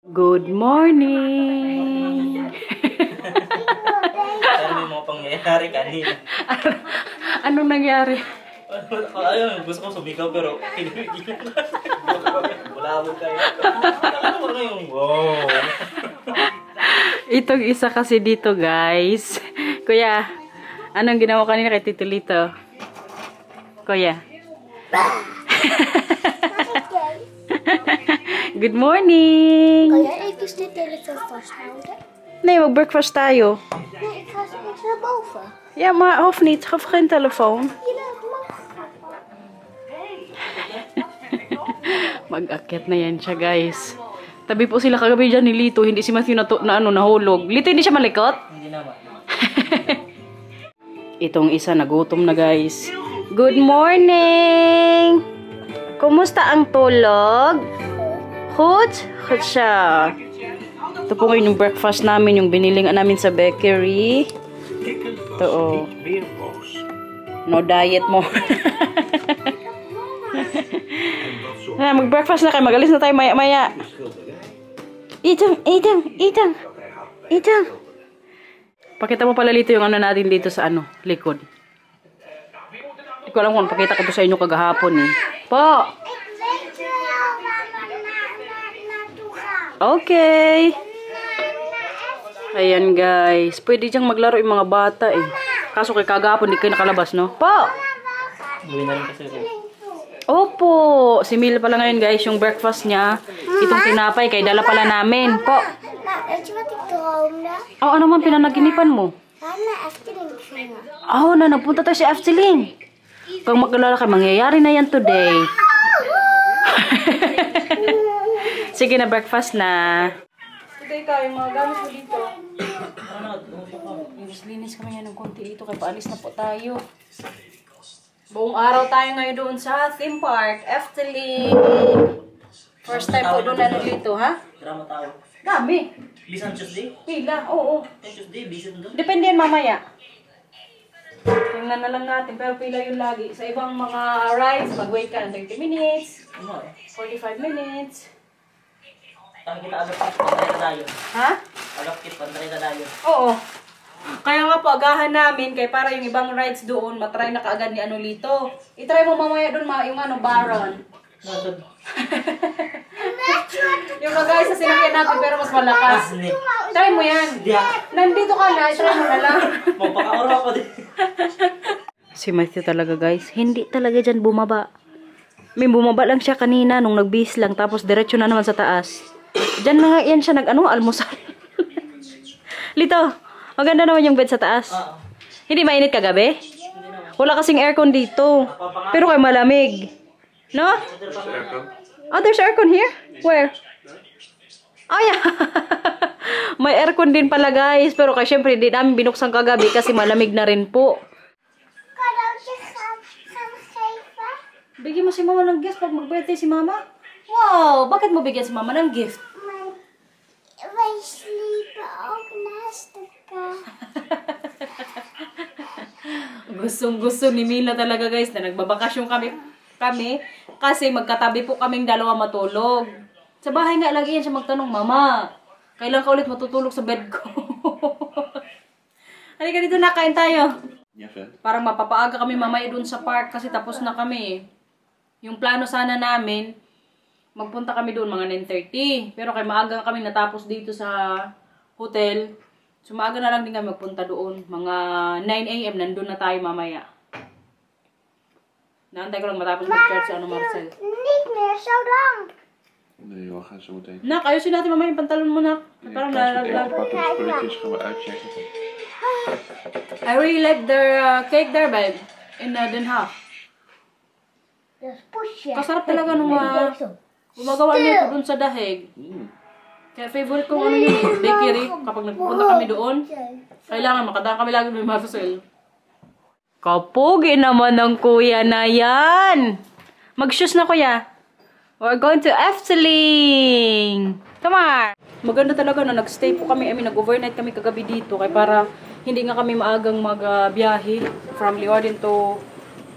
Good morning! Ano yung mga pangyayari kanina? Anong nangyari? Ayun, gusto ko sumigaw pero kinibigyan ko. Bulabog kayo. Ano ba yung wow? Itong isa kasi dito, guys. Kuya, anong ginawa kanina kay Tito Lito? Kuya. Good morning! Kuya, ik is dit telefoon vasthouden? Nee, mag-breakfast tayo. Nee, ik ga straks naar boven. Ja, maar hoeft niet. Gaf geen telefoon. Mag-akyat na yan siya, guys. Tabi po sila kagabi dyan ni Lito. Hindi si Matthew nahulog. Lito, hindi siya malikot? Hindi naman. Itong isa nagutom na, guys. Good morning! Kumusta ang tulog? Good? Good siya. Ito po ngayon yung breakfast namin, yung biniling namin sa bakery. Ito, oh. No diet mo. Mag-breakfast na kayo. Magalis na tayo maya-maya. Itang. Pakita mo pala Lito yung ano natin dito sa likod. Hindi ko alam kung pakita ko to sa inyo kagahapon eh. Po! Okay. Ayan guys. Pwede diyang maglaro yung mga bata eh. Kaso kay kagahapon hindi kayo nakalabas, no? Po! Uwi na rin kasi ako. Opo! Si Mil pala ngayon guys, yung breakfast niya. Itong tinapay, kay dala pala namin. Po! Weet je wat ik droomde? Oh, ano man pinanaginipan mo? We gaan naar Efteling gingen. Oh, nagpunta tayo si Efteling. Pag magkalala kayo, mangyayari na yan today. Sige na, breakfast na. Today tayo, mga gamit mo dito. Linis kami yan ng konti dito, kaya paalis na po tayo. Buong araw tayo ngayon doon sa theme park, Efteling. First time po doon na dito, ha? Drama tao. Dami. Bisan Tuesday? Pila, oo. Tuesday, bisan doon. Depende yan mamaya. Tingnan na lang natin, pero pila yun lagi. Sa ibang mga rides, mag-wait ka ng 30 minutes, Ano eh? 45 minutes. Ang kita agap-kit, pantay na tayo. Ha? Agap-kit, pantay na tayo. Oo. Kaya nga po, agahan namin, kaya para yung ibang rides doon, matry na kaagad ni Lito. I-try mo mamaya doon, yung Baron. Nasad. Yung mga guys sa sinakyan natin, pero mas malakas. Try mo yan. Nandito ka na, try mo na lang. Magpaka-oro ako din. Si Matthew talaga guys, hindi talaga dyan bumaba. May bumaba lang siya kanina nung nagbihis lang, tapos diretso na naman sa taas. Dyan na nga yan siya almusal. Lito, maganda naman yung bed sa taas. Hindi mainit kagabi? Wala kasing aircon dito. Pero kay malamig. No? Oh, there's aircon here? Where? Oh, yeah. May aircon din pala guys. Pero kaya syempre hindi namin binuksan kagabi kasi malamig na rin po. Cadeautje gaan geven? Bigyan mo si mama ng gift pag mag-birthday si mama? Wow! Bakit mo bigyan si mama ng gift? Wij sliepen ook naast elkaar. Gustong-gusto ni Mila talaga guys na nagbabakasyon kami kasi magkatabi po kaming dalawa matulog. Sa bahay nga lagi yan siya magtanong, Mama, kailan ka ulit matutulog sa bed ko? Halika dito na, kain tayo. Parang mapapaaga kami mamaya dun sa park kasi tapos na kami. Yung plano sana namin, magpunta kami doon mga 9:30. Pero kay maaga kami natapos dito sa hotel. So maaga na lang din kami magpunta doon. Mga 9 AM nandun na tayo mamaya. Naantay ko lang matapos mag-charge si Marcel. Niet meer zo lang. Nee joh, gaan zo meteen. Nak, ayusin natin mamaya yung pantalon mo, nak. Parang nalaglag. Pak de spulletjes, gaan we uitchecken. I really like their cake there, babe. In Den Haag. Dat is pusje. Kasarap talaga nung gumagawa niya ito dun sa dahig. Kaya favorite kong yun, bakery. Kapag nagpupunta kami doon, kailangan makadaan kami lagi ng Marcel. Kapugi naman ng kuya na yan. Mag-shoes na kuya. We're going to Efteling. Come on. Maganda talaga na nag-stay po kami. Nag-overnight kami kagabi dito. Kaya para hindi nga kami maagang mag-biyahe from Leeuwarden to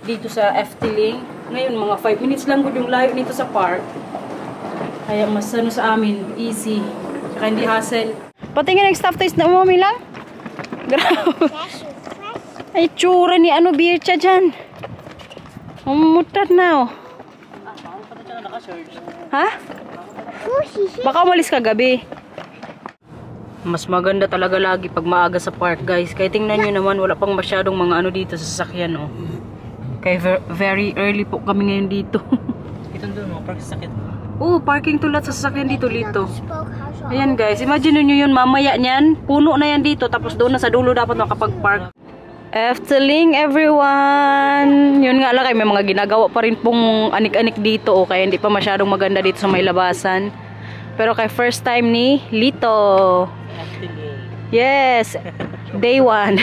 dito sa Efteling. Ngayon mga 5 minutes lang yung layo nito sa park. Kaya mas ano sa amin, easy. Saka hindi hassle. Patingin ang staff taste na umami lang. Grabe. Ay, tsura ni ano beer siya dyan. Umutat na oh. Ha? Baka umalis ka gabi. Mas maganda talaga lagi pag maaga sa park guys. Kaya tingnan nyo naman, wala pang masyadong mga ano dito sa sasakyan oh. Kaya very early po kami ngayon dito. Ito doon, mga park sa sakit. Oh, parking tulad sa sasakyan dito. Ayan guys, imagine nyo yun, mamaya niyan, puno na yan dito, tapos doon na sa dulo dapat makapag-park. Efteling everyone! Yun nga lang, may mga ginagawa pa rin pong anik-anik dito, oh, kaya hindi pa masyadong maganda dito sa may labasan. Pero kay first time ni Lito. Yes! Day 1.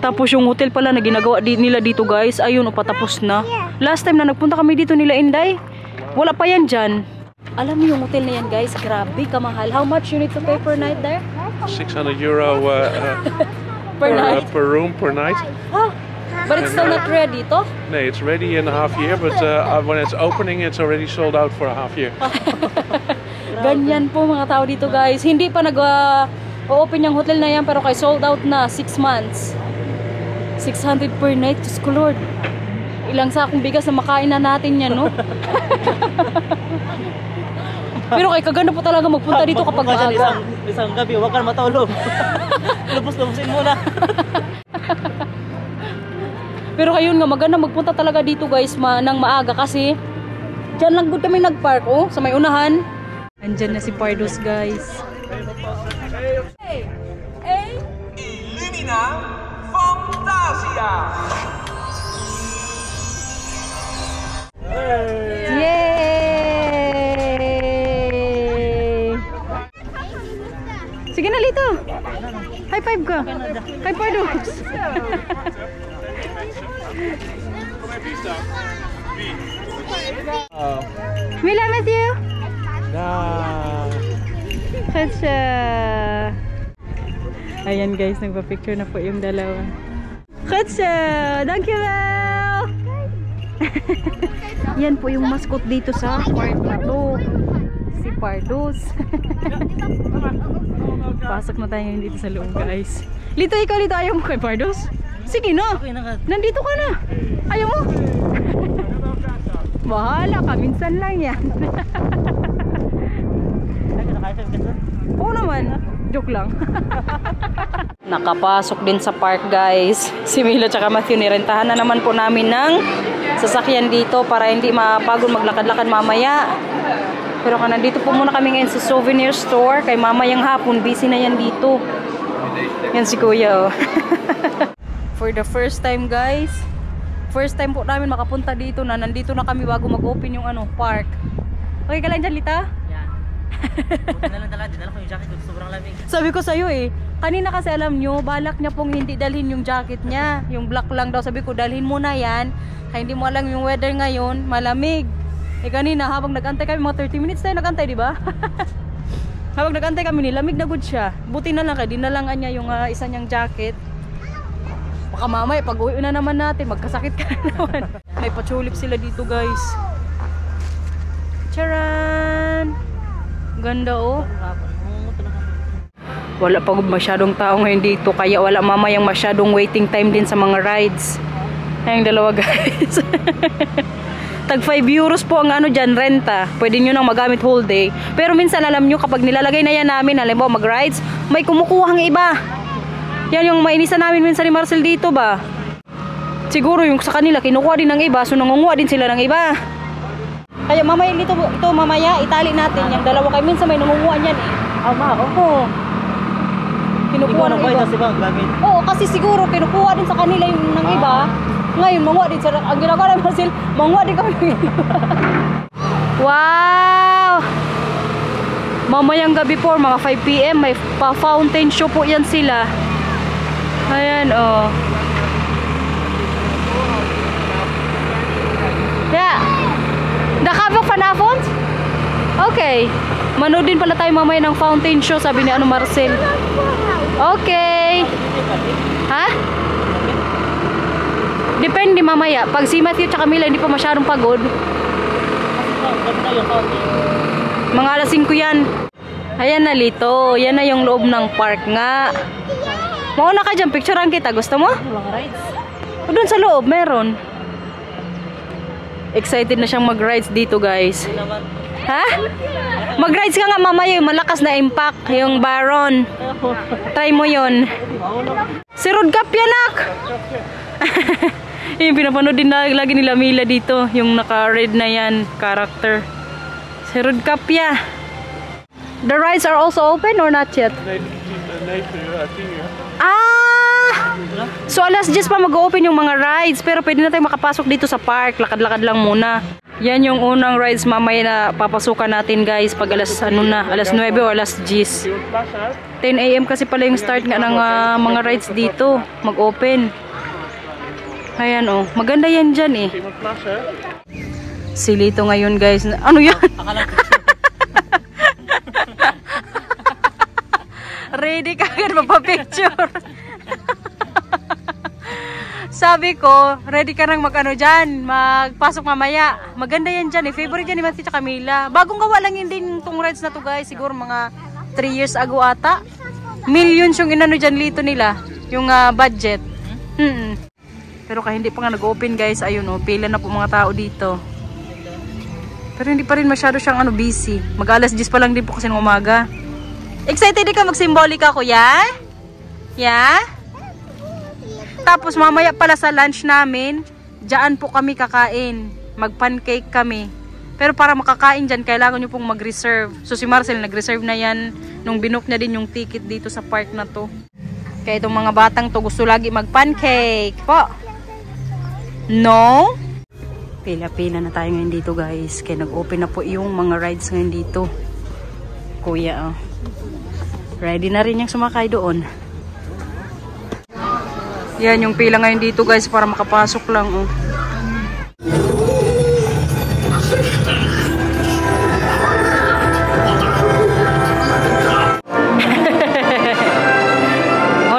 Tapos yung hotel pala na ginagawa nila dito guys, ayun o patapos na. Last time na nagpunta kami dito nila Inday, wala pa yan dyan. Alam mo yung hotel na yan guys, grabe kamahal. How much you need to pay per night there? €600 Per night? per room per night. Huh? But it's still not ready to? No, it's ready in a half year, but when it's opening, it's already sold out for a half year. Ganyan po mga tao dito guys. Hindi pa nag-open yung hotel na yan pero kay sold out na 6 months. 600 per night. Diyos ko Lord. Ilang sakong bigas na makain na natin yan, no? Pero kay kaganda po talaga magpunta dito kapag maaga. Isang gabi, huwag ka na matulog. Lubos-lubosin muna. Pero kayo nga, maganda magpunta talaga dito guys nang maaga kasi dyan lang good kami nagpark, oh, sa may unahan. Andyan na si Pardos guys. Illumina Fantasia! Yay! Sige na Lito. High five ka. Kay Pardos. Mila Matthew. Kasha. Ayan guys, nagpa-picture na po yung dalawa. Kasha! Thank you, Mel! Yan po yung mascot dito sa park na to. Si Pardos. Pasok na tayo ngayon dito sa loob guys. Lito, ikaw Lito, ayaw mo kay Pardos? Sige na! Nandito ka na! Ayaw mo? Bahala ka, minsan lang yan. Oo naman, joke lang. Nakapasok din sa park guys. Si Mila tsaka Matthew, nirentahan na naman po namin ng sasakyan dito para hindi mapagod maglakad-lakad mamaya. Pero nandito po muna kami ngayon sa souvenir store. Kay mamayang hapon, busy na yan dito. Yan si Kuya oh. For the first time guys, first time po namin makapunta dito na nandito na kami bago mag-open yung park. Okay ka lang dyan Lita? Buti na lang dala ko yung jacket ko, sobrang lamig. Sabi ko sa'yo kanina kasi alam nyo, balak niya pong hindi dalhin yung jacket niya. Yung black lang daw, sabi ko dalhin mo na yan. Kaya hindi mo alam yung weather ngayon, malamig. Kanina habang nag-antay kami, mga 30 minutes tayo nag-antay, di ba? Habang nag-antay kami, nilamig na good siya. Buti na lang kaya dinalangan niya yung isa niyang jacket. Baka mamaya, pag uwi na naman natin, magkasakit ka na naman. May patulip sila dito guys. Charan! Ganda oh. Wala pa masyadong tao ngayon dito, kaya wala mamayang masyadong waiting time din sa mga rides. Ayong dalawa guys. Tag 5 euros po ang dyan, renta. Pwede nyo nang magamit whole day. Pero minsan alam nyo, kapag nilalagay na yan namin, alam mo, mag-rides, may kumukuhang iba. Yan yung mainisan namin minsan ni Marcel dito ba. Siguro yung sa kanila, kinukuha din ng iba, so nangunguha din sila ng iba. Kaya mamaya dito, ito mamaya, itali natin yung dalawa kayo. Minsan may nangunguha niyan Oo. Kinukuha ng iba. Oo, kasi siguro kinukuha din sa kanila yung ng iba. Ngayon, manguha din sila. Ang ginagawa namin Marcel, manguha din kami. Wow! Mamayang gabi po, mga 5 PM, may pa-fountain show po yan sila. Ayan, oh. Yeah. Nakabok vanavond? Okay. Manood din pala tayo mamaya ng fountain show, sabi ni Marcel. Okay. Ha? Depende mamaya. Pag si Matthew at Camila hindi pa masyadong pagod. Maganda yung kami. Mga alas 5 yan. Ayan na, Lito. Yan na yung loob ng park nga. Mauna ka dyan, picturean kita. Gusto mo? Mga rides. O doon sa loob, meron. Excited na siyang mag-rides dito, guys. Hindi naman. Ha? Mag-rides ka nga mamaya, yung malakas na impact, yung Baron. Try mo yon. Si Road Cup yan, nak! Yung pinapanood din lagi nila Mila dito, yung naka-red na yan, character. Si Road Cup ya. The rides are also open or not yet? Ah! So alas 10 pa mag-open yung mga rides, pero pwede na tayong makapasok dito sa park. Lakad-lakad lang muna. Yan yung unang rides mamaya na papasukan natin, guys, pag alas alas 9 o alas 10. 10 AM kasi pala yung start nga ng mga rides dito, mag-open. Ayan oh, maganda yan dyan eh. Si Lito ngayon, guys. Ano yan? Ready ka agad magpa-picture. Sabi ko, ready ka nang mag-ano dyan, magpasok mamaya. Maganda yan dyan eh. Favorite yan ni Matthew at Camila. Bagong gawa lang yun din itong rides na to, guys. Siguro mga 3 years ago ata. Millions yung inano dyan Lito nila. Yung budget. Pero kahit hindi pa nga nag-open, guys. Ayun oh, pila na po mga tao dito. Pero hindi pa rin masyado siyang busy. Mag-alas 10 pa lang din po kasi ng umaga. Excited ka mag-simbolika, kuya? Yeah? Tapos mamaya pala sa lunch namin, diyan po kami kakain. Mag-pancake kami. Pero para makakain dyan, kailangan nyo pong mag-reserve. So si Marcel nag-reserve na yan nung binook niya din yung ticket dito sa park na to. Kaya itong mga batang to gusto lagi mag-pancake. Po? No? Pila-pila na tayo ngayon dito, guys. Kaya nag-open na po yung mga rides ngayon dito. Kuya, oh. Ready na rin yung sumakay doon. Yan yung pila ngayon dito, guys, para makapasok lang, oh.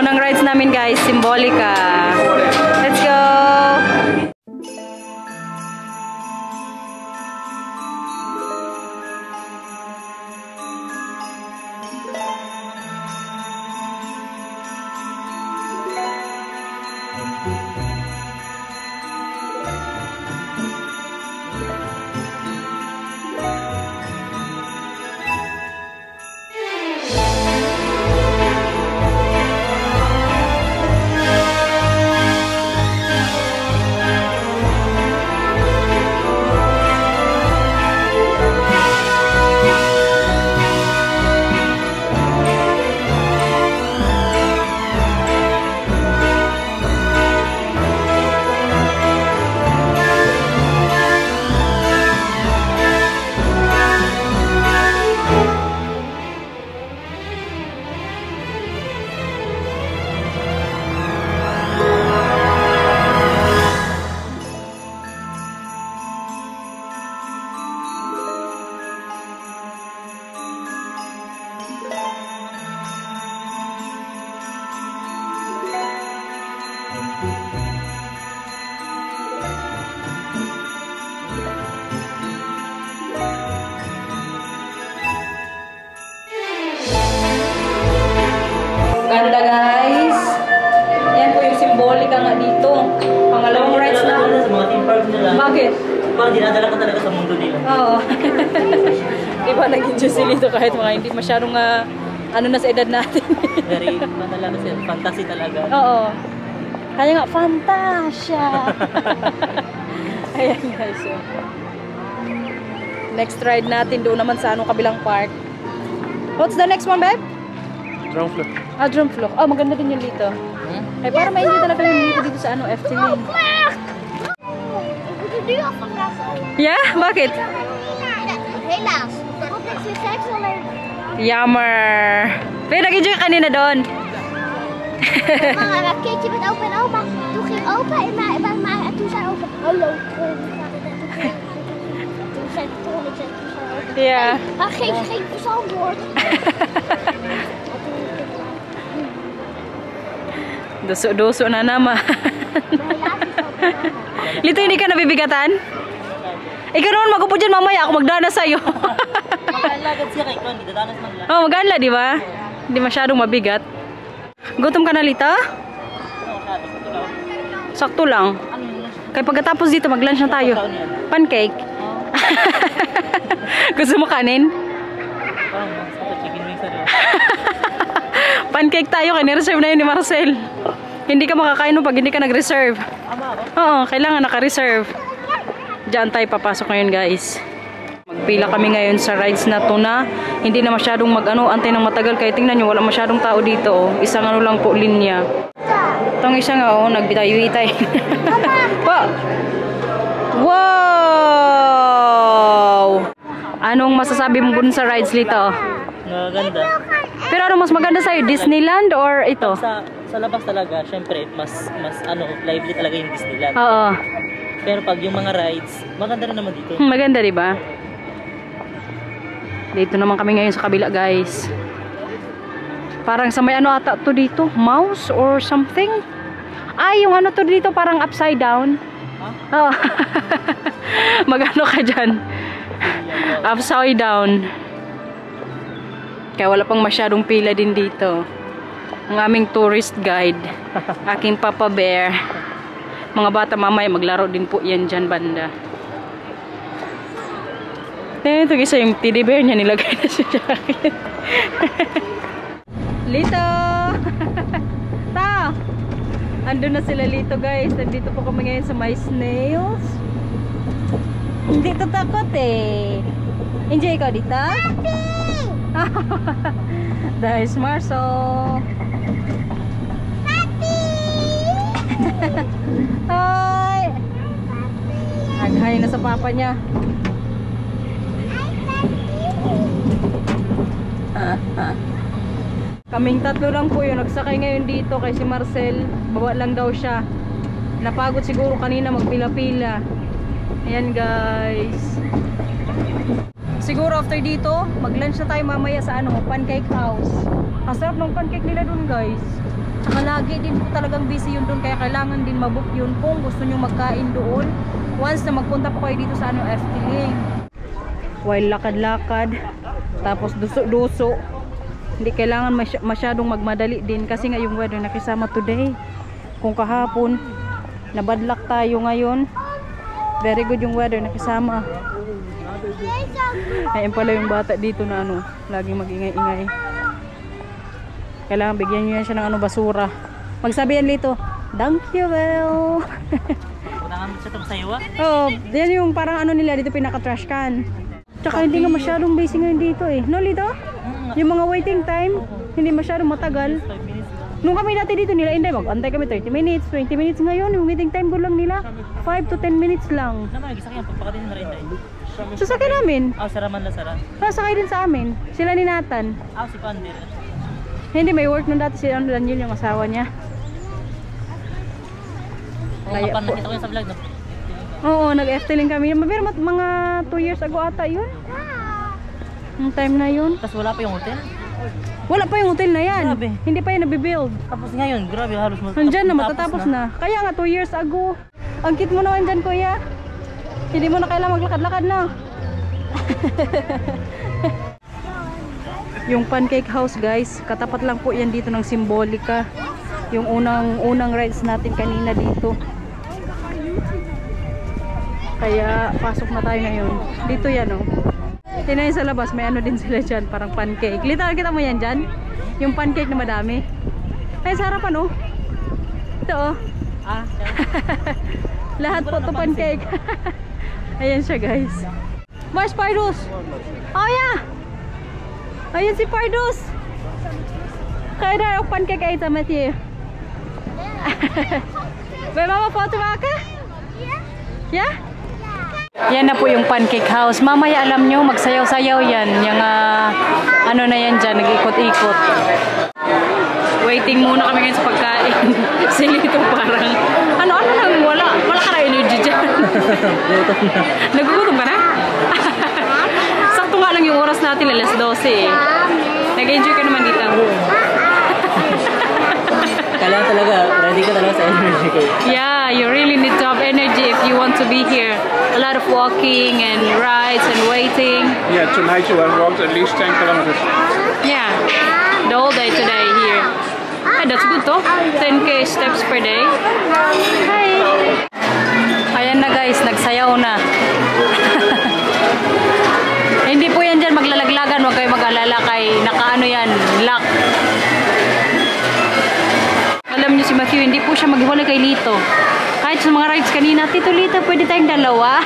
Unang rides namin, guys, Simbolika. Let's go! Ganda, guys. Yan po yung Simbolika nga dito. Pangalawang rides na. Sa mga theme parks nila. Bakit? Parang dinadala ka talaga sa mundo nila. Oo. Diba nag-enjoy sila dito kahit mga hindi masyadong ano na sa edad natin. Very talaga kasi fantasy talaga. Oo. Kaya nga, fantasya. Ayan, guys. So. Next ride natin doon naman sa kabilang park. What's the next one, babe? Drone vlucht. Drone vlog. Oh, maganda din yun dito. Ay, para ma-enjoy talaga yung dito sa Efteling. Yeah? Bakit? Helaas. Wat is je seks alleen? Jammer. Pero nag-enjoy ka kanina doon. Mama, een keertje met opa en oma. Toen ging opa en toen zei opa, hallo. Toen zei opa. Yeah. Maar geef geen antwoord. Doso-doso na naman. Lito, hindi ka nabibigatan? Ikaw naman mag-upo dyan mamaya. Ako magdana sa'yo. Mag-alagad siya kay Kwan. Dadanas man lang. Oh, mag-anla, di ba? Hindi masyadong mabigat. Gutom ka na, Lita? Sakto lang. Kaya pagkatapos dito, mag-lunch na tayo. Pancake. Gusto mo kanin? Chicken wings na. Pancake tayo. Kaya-reserve na yun ni Marcel. Hindi ka makakain pag hindi ka nag-reserve. Oo, kailangan naka-reserve. Diyan tayo papasok ngayon, guys. Magpila kami ngayon sa rides na to na hindi na masyadong antay ng matagal. Kaya tingnan nyo, wala masyadong tao dito. Oh. Isang lang po linya. Itong isa nga, nagbitayo-itay. Wow! Anong masasabi mo dun sa rides dito? Maganda. Pero ano mas maganda sa'yo? Disneyland or ito? Sa labas talaga, syempre, mas lively talaga yung Disneyland. Oo. Pero pag yung mga rides, maganda rin naman dito. Maganda, di ba? Dito naman kami ngayon sa kabila, guys. Parang sa may ata to dito? Mouse or something? Ay, yung to dito parang upside down. Oo. Magano ka dyan? Upside down. Kaya wala pang masyadong pila din dito. Ang aming tourist guide. Aking Papa Bear. Mga bata mamaya maglaro din po yan dyan banda. Ito isa yung teddy bear niya nilagay na sa jacket. Lito! Ta! Andun na sila Lito, guys. Nandito po kami ngayon sa My Snails. Hindi to takot eh. Enjoy ka dito? There's Marcel. Hi! Nag-hi na sa papa niya. Kaming tatlo lang po yun. Nagsakay ngayon dito kay si Marcel. Bawa lang daw siya. Napagod siguro kanina magpila-pila. Ayan guys. Siguro after dito, mag-lunch na tayo mamaya sa Pancake House. Ang sarap ng pancake nila dun guys. Tsaka lagi din po talagang busy yun dun. Kaya kailangan din mabook yun kung gusto nyo magkain doon. Once na magpunta po kayo dito sa FTLink. While lakad-lakad, tapos duso-duso. Hindi kailangan masyadong magmadali din. Kasi nga yung weather nakisama today. Kung kahapon, nabadlak tayo ngayon. Very good yung weather nakisama. Ayun pala yung bata dito na laging mag-ingay-ingay. Kailangan bigyan nyo yan siya ng basura. Magsabi yan Lito, thank you well. Unangan mo siya itong sayo oh, yan yung parang nila dito pinaka-trash can. Tsaka hindi nga masyadong busy ngayon dito eh. No Lito? Yung mga waiting time, hindi masyadong matagal. 5 minutes lang. Nung kami dati dito nila, mag-antay kami 30 minutes, 20 minutes. Ngayon, yung waiting time ko lang nila 5 to 10 minutes lang. Naman, nagisakyan, pagpakatin na rin tayo. Sasakay namin. Saraman na sara. Sasakay din sa amin. Sila ni Nathan. Si Pander. Hindi, may work nung dati si Daniel, yung asawa niya. Nakita ko yun sa vlog. Oo, nag-FTLink kami. Pero mga 2 years ago ata yun. Yung time na yun. Tapos wala pa yung hotel? Wala pa yung hotel na yan. Grabe. Hindi pa yan nabibuild. Tapos ngayon, grabe, halos nandyan na, matatapos na. Kaya nga 2 years ago. Ang cute mo naman dyan, kuya. Hindi mo na kailangan maglakad-lakad na. Yung Pancake House guys, katapat lang po yan dito ng Simbolika. Yung unang rides natin kanina dito. Kaya pasok na tayo ngayon. Dito yan Tinayin sa labas, may din sila dyan, parang pancake. Literal, kita mo yan dyan? Yung pancake na madami. Ay, sa harapan Ito Lahat po to pancake. Ayan siya guys. Mars Pardus! Oh yeah! Ayan si Pardus! Kaya na yung pancake ay sa Matthew. May mama photo ba ka? Yeah? Yan na po yung Pancake House. Mamaya alam nyo, magsayaw-sayaw yan. Yung na yan dyan, nag-ikot-ikot. Waiting muna kami ngayon sa pagkain. Silito parang, lang, wala ka na energy dyan. Nagugutom ka na? Sakto nga lang yung oras natin, alas 12 Nag-enjoy ka naman dito. Kailangan talaga, ready Hindi ko talaga sa energy ko. Yeah, you really need to have energy if you want to be here. A lot of walking and rides and waiting. Yeah, tonight you have walked at least 10 kilometers. Yeah, the whole day today here. Hey, that's good to. 10k steps per day. Hi! Ayan na guys, nagsayaw na. Hindi po yan dyan maglalaglagan, huwag kayo mag-alala kay nakaano yan, lock. Alam niyo si Matthew, hindi po siya maghiwalay kay Lito. Kahit sa mga rides kanina, Tito Lito, pwede tayong dalawa.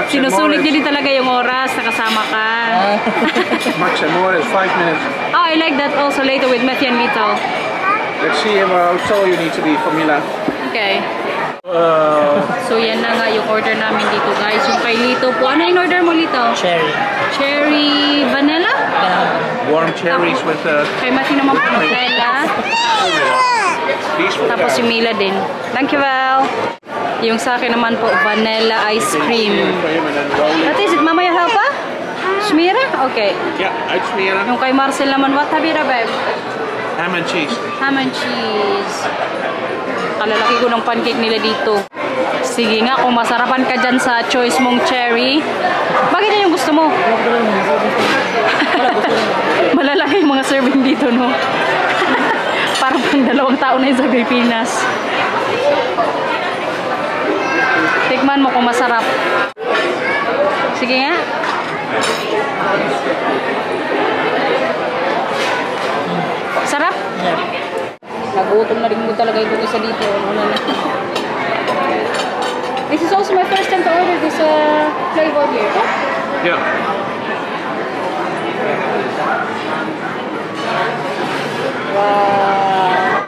Sinusulit niya din talaga yung oras, nakasama ka. Max and more is 5 minutes. Oh, I like that also later with Matthew and Lito. Let's see how tall you need to be for Milan. Okay. So yan na nga yung order namin dito guys. Yung kay Lito po. Ano yung order mo Lito? Cherry. Cherry vanilla? Warm cherries with Kay Matthew naman po vanilla. peaceful. Tapos yung Mila din. Thank you, Val. Yung sa akin naman po, vanilla ice cream. What is it? Mamaya helpa? Smira? Okay. Yeah, uitsmeren. Yung kay Marcel naman, what have you, babe? Ham and cheese. Ham and cheese. Kalalaki ko ng pancake nila dito. Sige nga, kung masarapan ka dyan sa choice mong cherry. Bakit yan yung gusto mo? Malalaki yung mga serving dito, no? Parang pang 2 taon na yun sa Pilipinas. Tikman mo kung masarap. Sige nga. Sarap? Yeah. Nagutom na rin mo talaga yung isa dito. Wala na. This is also my first time to order this flavor here. Yeah. Wow.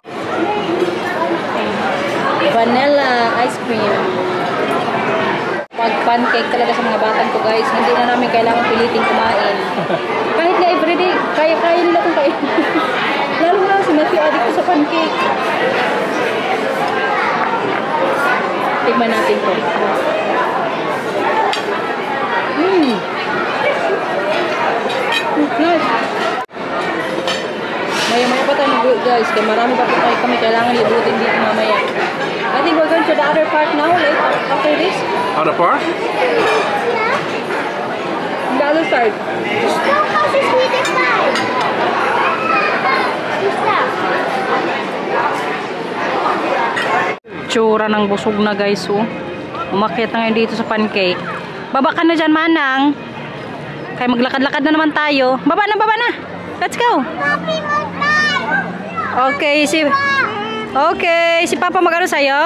Vanilla ice cream. Pag pancake talaga sa mga batang ko guys, hindi na namin kailangan piliting kumain. Kahit na everyday, kaya nila itong kain. Lalo na si Matthew adik ko sa pancake. Tignan natin to. Nice. Maya-maya pa tayo mag-build guys, kaya marami pa tayo kami kailangan libutin dito mamaya. I think we're going to the other part now, like after this. Other part? The other side. Look how the sweetest side. Tsura ng busog na guys, oh. Umakyat na ngayon dito sa pancake. Baba ka na dyan, Manang. Kaya maglakad-lakad na naman tayo. Baba na, baba na. Let's go. Okay, si Papa mag-ano sa'yo?